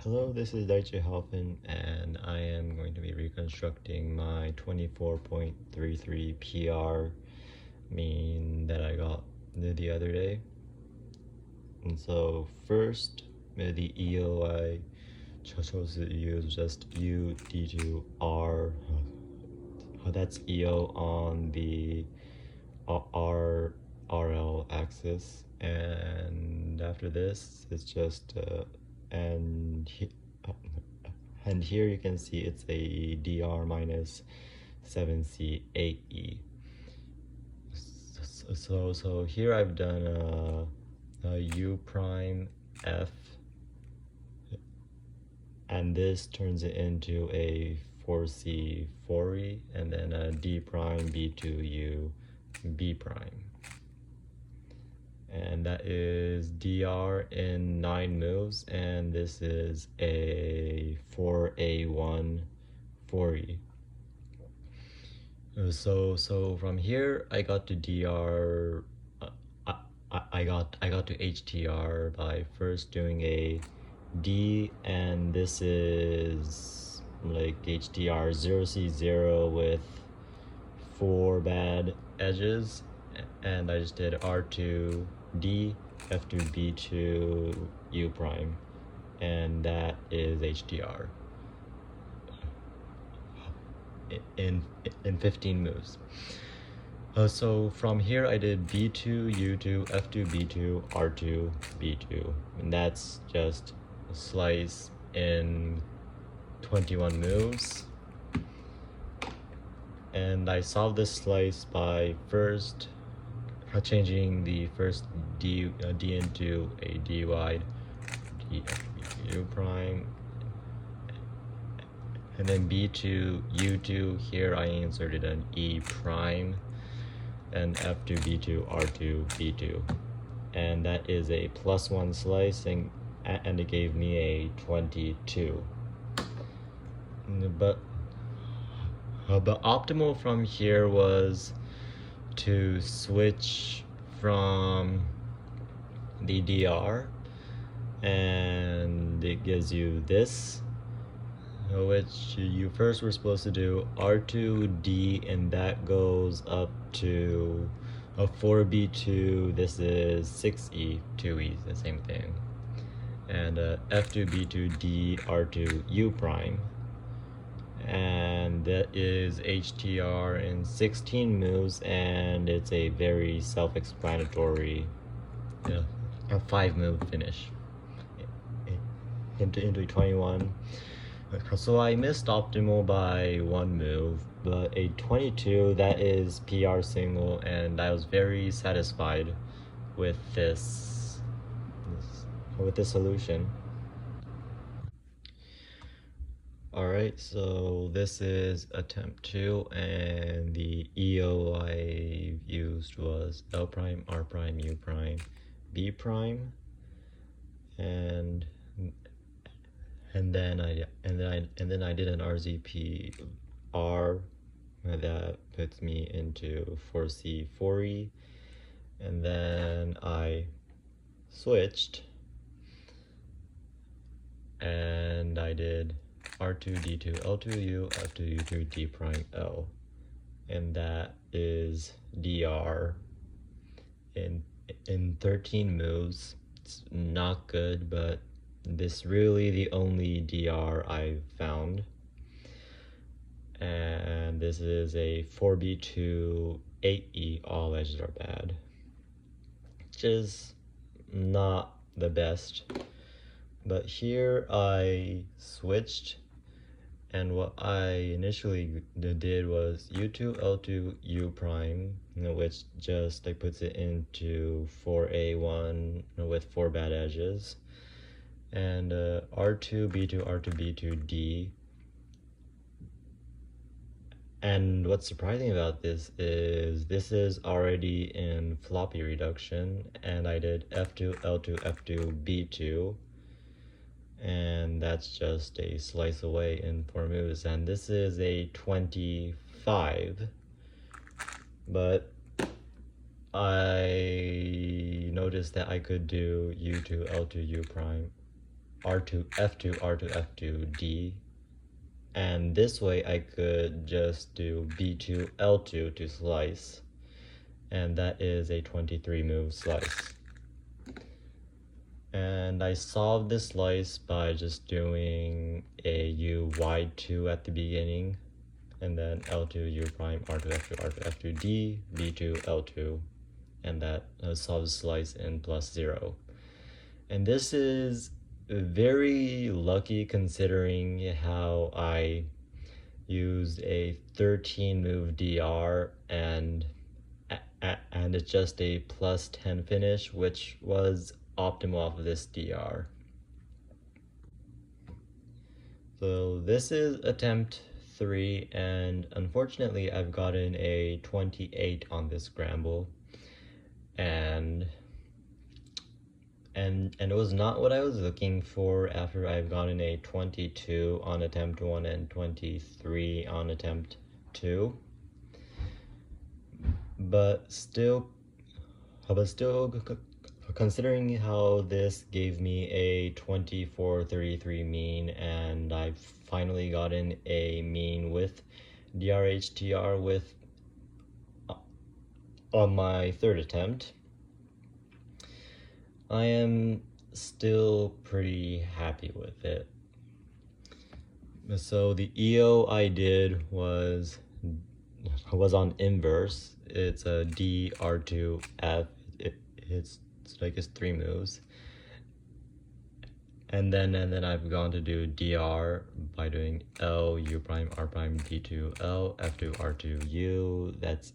Hello, this is Daichi Halfin, and I am going to be reconstructing my 24.33 PR mean that I got the other day. And so first, the EO I chose to use just U, D2, R. That's EO on the RL axis, and after this it's just and he, and here you can see it's a dr minus 7c 8e. So here I've done a u prime f, and this turns it into a 4c 4e, and then a d prime b2u b prime, and that is dr in 9 moves, and this is a 4a1 4e. So from here I got to dr. I got to htr by first doing a d, and this is like htr 0c0 with 4 bad edges, and I just did R2 D, F2 B2 U prime, and that is HDR in 15 moves. So from here I did B2 U2 F2 B2 R2 B2, and that's just a slice in 21 moves. And I solved this slice by first changing the first D into a D wide D U prime, and then B2 U2, here I inserted an E prime, and F2 B2 R2 B2, and that is a +1 slice, and it gave me a 22. But optimal from here was to switch from the DR, and it gives you this, which you first were supposed to do R2D, and that goes up to a 4B2. This is 6E, 2E, the same thing, and F2B2D R2 U prime, and that is HTR in 16 moves, and it's a very self-explanatory a 5-move finish into 21. So I missed optimal by 1 move, but a 22, that is PR single, and I was very satisfied with this solution. Alright, so this is attempt 2, and the EO I used was L prime, R prime, U prime, B prime, and then I did an RZP R that puts me into 4C 4E, and then I switched and I did R2 D2 L2 U F2 U2 D prime L, and that is DR in 13 moves. It's not good, but this really the only DR I've found, and this is a 4B2 8E, all edges are bad, which is not the best. But here I switched, and what I initially did was U2 L2 U prime, which just like puts it into 4A1 with 4 bad edges, and R2 B2 R2 B2 D. And what's surprising about this is already in floppy reduction, and I did F2 L2 F2 B2, and that's just a slice away in 4 moves, and this is a 25. But I noticed that I could do U2 L2 U prime R2, F2, R2, F2, D. And this way I could just do B2, L2 to slice. And that is a 23 move slice. And I solved this slice by just doing a U wide 2 at the beginning, and then L2, U prime, R2, F2, R2, F2, D, B2, L2, and that solves slice in +0. And this is very lucky considering how I used a 13 move DR and it's just a +10 finish, which was optimal off of this DR. So this is attempt 3, and unfortunately I've gotten a 28 on this scramble, and it was not what I was looking for after I've gotten a 22 on attempt 1 and 23 on attempt 2. But still considering how this gave me a 2433 mean, and I've finally gotten a mean with DRHTR with on my 3rd attempt, I am still pretty happy with it. So the EO I did was on inverse. It's a D, R2, F. It's like it's 3 moves. And then I've gone to do DR by doing L, U prime, R prime, D2, L, F2, R2, U. That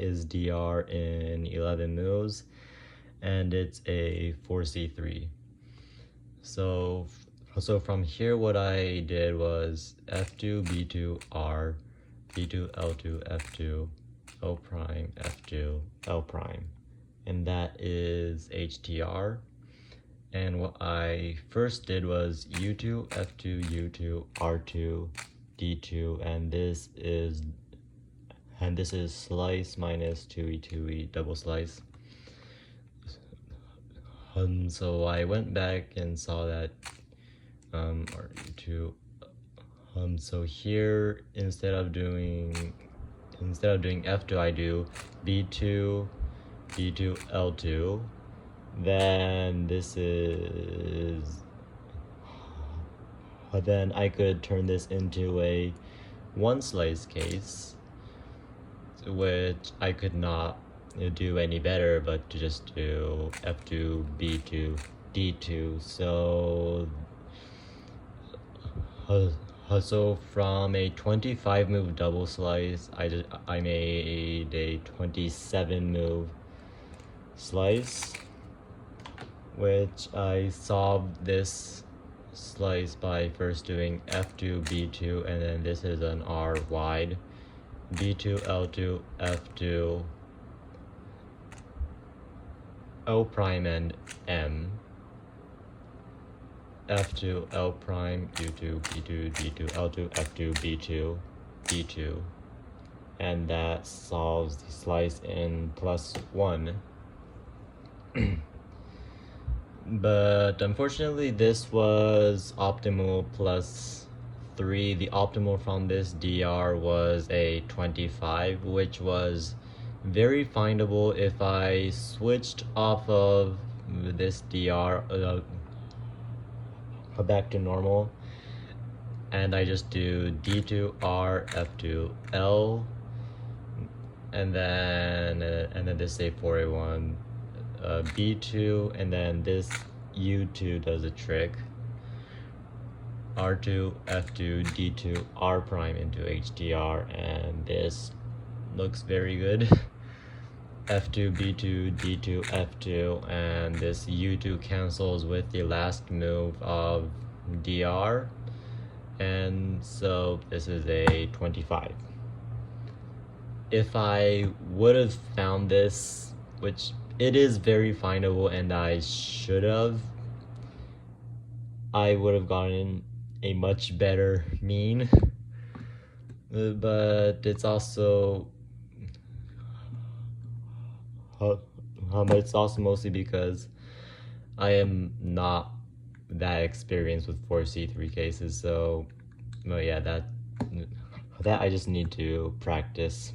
is DR in 11 moves, and it's a 4C3. So from here, what I did was F2, B2, R, B2, L2, F2, O prime, F2, L prime, and that is HTR. And what I first did was U2, F2, U2, R2, D2, and this is slice minus 2E2E double slice. So I went back and saw that R2. So here instead of doing F2, I do B2, B2, L2. Then then I could turn this into a 1 slice case, which I could not do any better but to just do F2, B2, D2. So from a 25 move double slice, I made a 27 move slice, which I solved this slice by first doing F2, B2, and then this is an R wide, B2, L2, F2, O prime and M, F2, L prime, U2, B2, D2, L2, F2, B2, D2, and that solves the slice in +1. But unfortunately this was optimal +3. The optimal from this DR was a 25, which was very findable if I switched off of this DR back to normal, and I just do D2, R, F2, L, and then this a 4A1 B2, and then this U2 does a trick, R2, F2, D2, R prime into HDR, and this looks very good. F2, B2, D2, F2, and this U2 cancels with the last move of DR, and so this is a 25. If I would have found this, which it is very findable and I should have, I would have gotten a much better mean, but it's also mostly because I am not that experienced with 4C3 cases, so well, yeah, that I just need to practice.